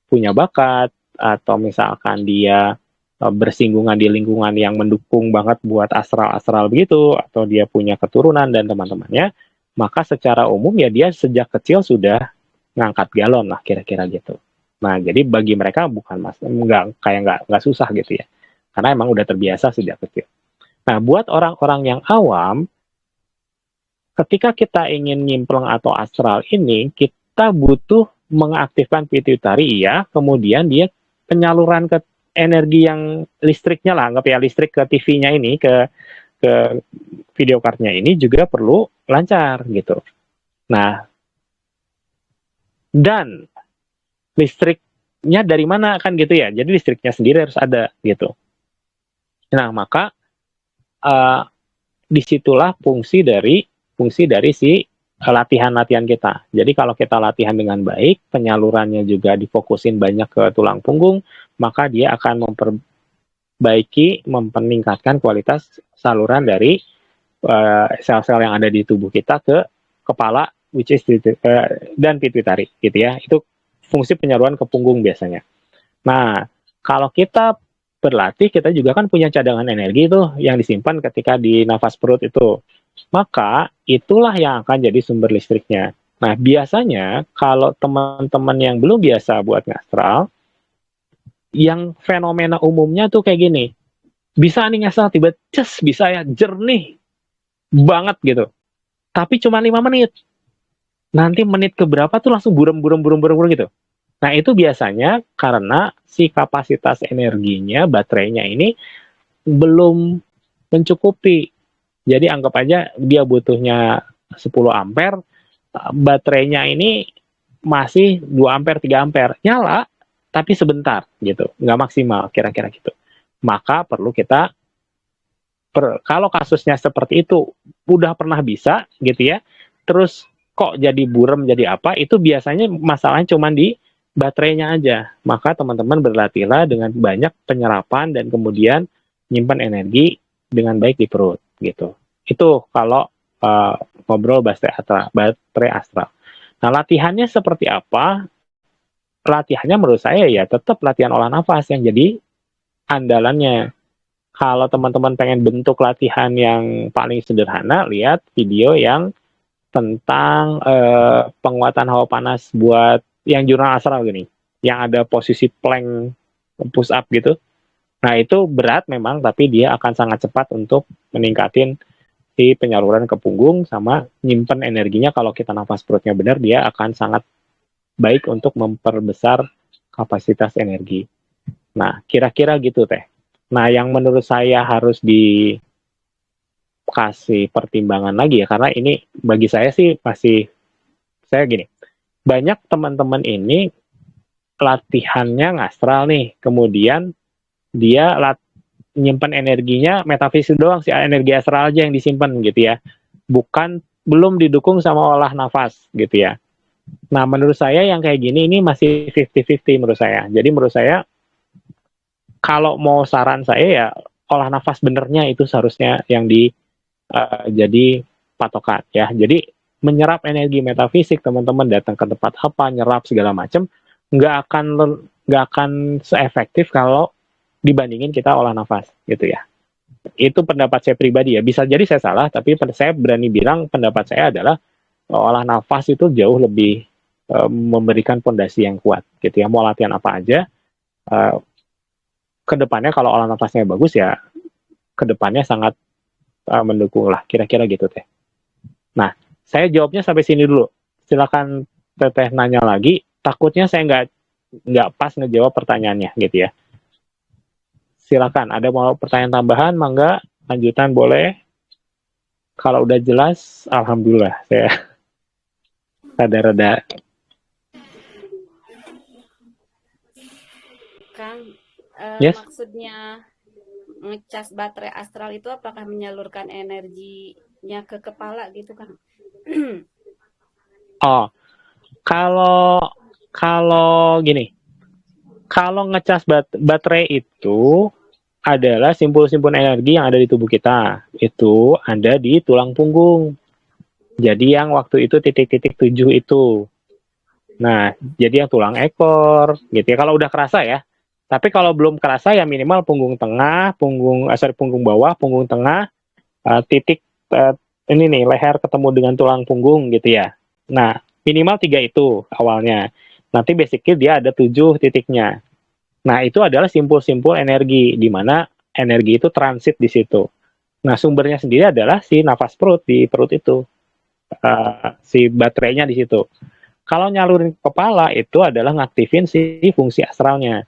punya bakat, atau misalkan dia bersinggungan di lingkungan yang mendukung banget buat astral-astral begitu, atau dia punya keturunan dan teman-temannya, maka secara umum ya dia sejak kecil sudah ngangkat galon lah kira-kira gitu. Nah, jadi bagi mereka bukan nggak susah gitu ya, karena emang udah terbiasa sejak kecil. Nah, buat orang-orang yang awam, ketika kita ingin nyimpleng atau astral ini, kita butuh mengaktifkan pituitari ya, kemudian dia penyaluran ke energi yang listriknya lah, anggap ya listrik ke TV-nya ini, ke video card-nya ini juga perlu lancar gitu. Nah, dan listriknya dari mana kan gitu ya, jadi listriknya sendiri harus ada gitu. Nah, maka disitulah fungsi dari si latihan-latihan kita. Jadi kalau kita latihan dengan baik, penyalurannya juga difokusin banyak ke tulang punggung, maka dia akan meningkatkan kualitas saluran dari sel-sel yang ada di tubuh kita ke kepala, which is dan pituitari, gitu ya. Itu fungsi penyaluran ke punggung biasanya. Nah, kalau kita berlatih, kita juga kan punya cadangan energi tuh yang disimpan ketika di nafas perut itu. Maka itulah yang akan jadi sumber listriknya. Nah, biasanya kalau teman-teman yang belum biasa buat ngastral, yang fenomena umumnya tuh kayak gini. Bisa nih ngastral tiba-tiba bisa ya jernih banget gitu. Tapi cuma 5 menit. Nanti menit keberapa tuh langsung buram gitu. Nah, itu biasanya karena si kapasitas energinya, baterainya ini belum mencukupi. Jadi anggap aja dia butuhnya 10 ampere, baterainya ini masih 2 ampere, 3 ampere. Nyala, tapi sebentar gitu, nggak maksimal kira-kira gitu. Maka perlu kita, kalau kasusnya seperti itu, udah pernah bisa gitu ya, terus kok jadi buram, jadi apa, itu biasanya masalahnya cuma di baterainya aja. Maka teman-teman berlatihlah dengan banyak penyerapan dan kemudian nyimpan energi dengan baik di perut gitu. Itu kalau ngobrol baterai astral. Nah, latihannya seperti apa? Latihannya menurut saya ya tetap latihan olah nafas yang jadi andalannya. Kalau teman-teman pengen bentuk latihan yang paling sederhana, lihat video yang tentang penguatan hawa panas buat yang jurnal astral gini, yang ada posisi plank push up gitu. Nah, itu berat memang, tapi dia akan sangat cepat untuk meningkatin si penyaluran ke punggung sama nyimpen energinya. Kalau kita nafas perutnya benar, dia akan sangat baik untuk memperbesar kapasitas energi. Nah, kira-kira gitu teh. Nah, yang menurut saya harus dikasih pertimbangan lagi ya, karena ini bagi saya sih masih, saya gini, banyak teman-teman ini latihannya ngastral nih, kemudian dia nyimpan energinya metafisik doang, si energi astral aja yang disimpan gitu ya, belum didukung sama olah nafas gitu ya. Nah, menurut saya yang kayak gini ini masih 50-50 menurut saya. Jadi menurut saya kalau mau saran saya ya olah nafas benernya itu seharusnya yang jadi patokan ya. Jadi menyerap energi metafisik, teman-teman datang ke tempat apa, nyerap segala macam, nggak akan seefektif kalau dibandingin kita olah nafas gitu ya. Itu pendapat saya pribadi ya. Bisa jadi saya salah, tapi saya berani bilang pendapat saya adalah olah nafas itu jauh lebih memberikan fondasi yang kuat gitu ya. Mau latihan apa aja, kedepannya kalau olah nafasnya bagus ya, kedepannya sangat mendukung lah, kira-kira gitu teh. Nah, saya jawabnya sampai sini dulu. Silakan Teteh nanya lagi, takutnya saya nggak pas ngejawab pertanyaannya gitu ya. Silakan, ada mau pertanyaan tambahan, mangga, lanjutan boleh. Kalau udah jelas, alhamdulillah saya rada-rada. Kang, Yes. maksudnya ngecas baterai astral itu apakah menyalurkan energinya ke kepala gitu, Kang? Oh, kalau gini, kalau ngecas baterai itu adalah simpul-simpul energi yang ada di tubuh kita. Itu ada di tulang punggung. Jadi yang waktu itu titik-titik 7 itu. Nah, jadi yang tulang ekor gitu ya. Kalau udah kerasa ya. Tapi kalau belum kerasa ya minimal punggung tengah, punggung bawah, punggung tengah, titik ini nih leher ketemu dengan tulang punggung gitu ya. Nah, minimal 3 itu awalnya. Nanti basically dia ada 7 titiknya. Nah, itu adalah simpul-simpul energi di mana energi itu transit di situ. Nah, sumbernya sendiri adalah si nafas perut di perut itu. Si baterainya di situ. Kalau nyalurin ke kepala itu adalah ngaktifin si fungsi astralnya.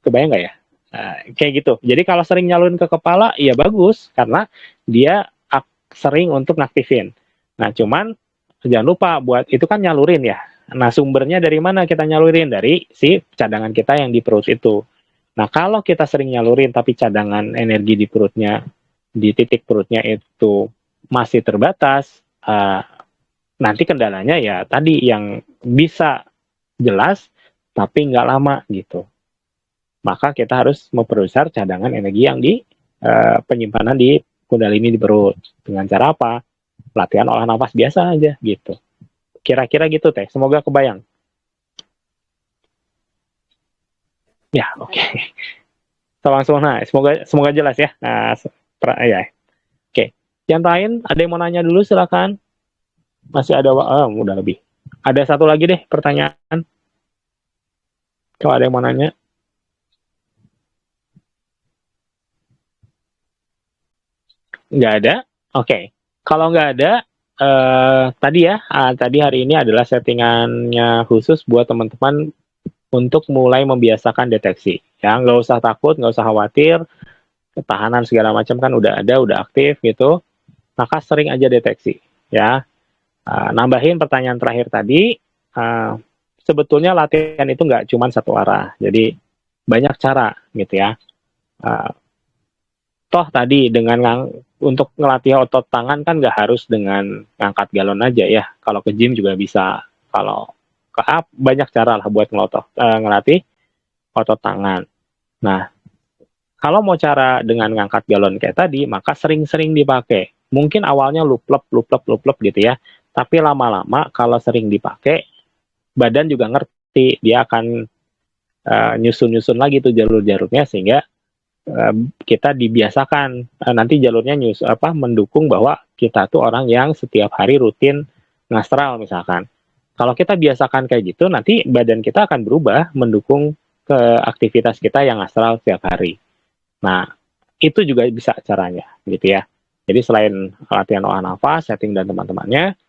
Kebayang nggak ya? Kayak gitu. Jadi kalau sering nyalurin ke kepala, ya bagus karena dia sering untuk ngaktifin. Nah, cuman jangan lupa buat itu kan nyalurin ya. Nah, sumbernya dari mana kita nyalurin? Dari si cadangan kita yang di perut itu. Nah, kalau kita sering nyalurin tapi cadangan energi di perutnya, di titik perutnya itu masih terbatas, nanti kendalanya ya tadi yang bisa jelas tapi nggak lama gitu. Maka kita harus memperbesar cadangan energi yang di penyimpanan di kundalini di perut. Dengan cara apa? Latihan olah nafas biasa aja gitu. Kira-kira gitu teh. Semoga kebayang. Ya, oke. Okay. Langsung nah, semoga jelas ya. Nah, ya. Oke. Yang lain ada yang mau nanya dulu silakan. Masih ada udah lebih. Ada satu lagi deh pertanyaan. Kalau ada yang mau nanya. Nggak ada? Oke. Okay. Kalau nggak ada, tadi hari ini adalah settingannya khusus buat teman-teman untuk mulai membiasakan deteksi. Ya, nggak usah takut, nggak usah khawatir. Ketahanan segala macam kan udah ada, udah aktif gitu. Maka sering aja deteksi. Ya, nambahin pertanyaan terakhir tadi. Sebetulnya latihan itu nggak cuma satu arah. Jadi banyak cara gitu ya. Toh tadi untuk ngelatih otot tangan kan nggak harus dengan ngangkat galon aja ya. Kalau ke gym juga bisa. Kalau ke banyak cara lah buat ngelatih otot tangan. Nah, kalau mau cara dengan ngangkat galon kayak tadi, maka sering-sering dipakai. Mungkin awalnya luplep gitu ya. Tapi lama-lama kalau sering dipakai, badan juga ngerti. Dia akan nyusun-nyusun lagi tuh jalur-jalurnya sehingga kita dibiasakan nanti jalurnya mendukung bahwa kita tuh orang yang setiap hari rutin ngastral misalkan. Kalau kita biasakan kayak gitu, nanti badan kita akan berubah mendukung ke aktivitas kita yang astral setiap hari. Nah, itu juga bisa caranya, gitu ya. Jadi selain latihan olah nafas, setting dan teman-temannya,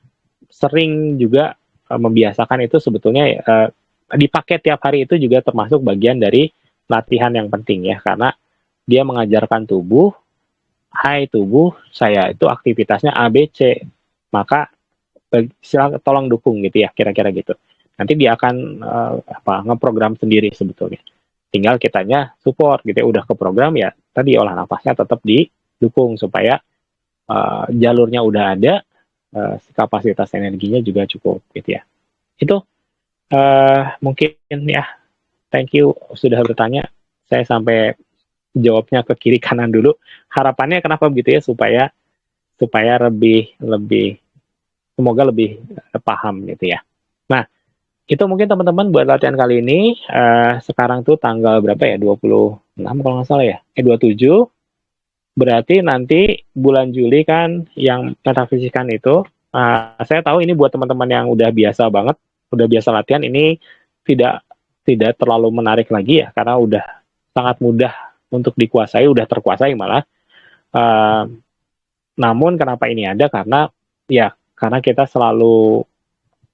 sering juga membiasakan itu sebetulnya dipakai tiap hari itu juga termasuk bagian dari latihan yang penting ya, karena dia mengajarkan tubuh, hai tubuh, saya itu aktivitasnya A, B, C. Maka silakan tolong dukung gitu ya, kira-kira gitu. Nanti dia akan ngeprogram sendiri sebetulnya. Tinggal kitanya support gitu ya, udah ke program ya, tadi olah nafasnya tetap didukung supaya jalurnya udah ada, kapasitas energinya juga cukup gitu ya. Itu mungkin ya, thank you sudah bertanya. Saya sampai jawabnya ke kiri kanan dulu. Harapannya kenapa begitu ya, supaya lebih semoga lebih paham gitu ya. Nah, itu mungkin teman-teman buat latihan kali ini. Sekarang tuh tanggal berapa ya? 26 kalau nggak salah ya. 27. Berarti nanti bulan Juli kan yang metafisikan itu. Saya tahu ini buat teman-teman yang udah biasa banget, udah biasa latihan, ini tidak terlalu menarik lagi ya, karena udah sangat mudah untuk dikuasai, udah terkuasai malah. Namun kenapa ini ada? Karena kita selalu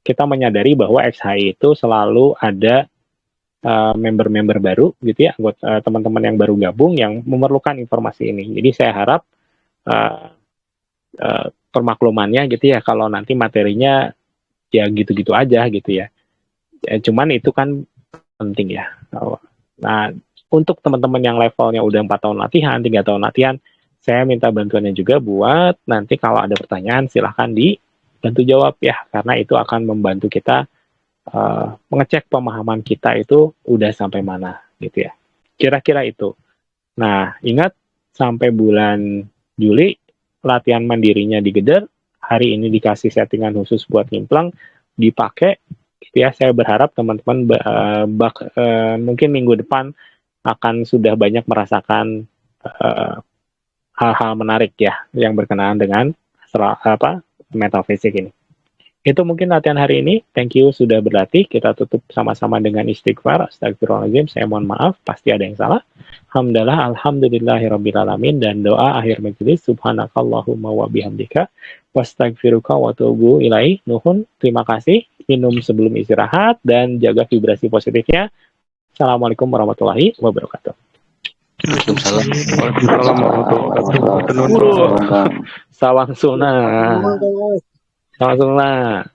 kita menyadari bahwa XHI itu selalu ada member-member baru gitu ya, anggota teman-teman yang baru gabung yang memerlukan informasi ini. Jadi saya harap permaklumannya gitu ya, kalau nanti materinya ya gitu-gitu aja gitu ya. Cuman itu kan penting ya. Nah, untuk teman-teman yang levelnya udah 4 tahun latihan, 3 tahun latihan, saya minta bantuannya juga buat nanti kalau ada pertanyaan silahkan dibantu jawab ya, karena itu akan membantu kita mengecek pemahaman kita itu udah sampai mana gitu ya. Kira-kira itu. Nah, ingat sampai bulan Juli latihan mandirinya digeder, hari ini dikasih settingan khusus buat nyimplang, dipakai gitu ya. Saya berharap teman-teman mungkin minggu depan akan sudah banyak merasakan hal-hal menarik ya yang berkenaan dengan metafisik ini. Itu mungkin latihan hari ini. Thank you sudah berlatih. Kita tutup sama-sama dengan istighfar. Astagfirullahaladzim. Saya mohon maaf. Pasti ada yang salah. Alhamdulillah. Alhamdulillahirrabbilalamin. Dan doa akhir majelis. Subhanakallahumma wa bihamdika. Wastagfiruka wa tubu ilaih. Nuhun. Terima kasih. Minum sebelum istirahat. Dan jaga vibrasi positifnya. Assalamualaikum warahmatullahi wabarakatuh. Waalaikumsalam warahmatullahi wabarakatuh. Sawang sunah. Sawang sunah.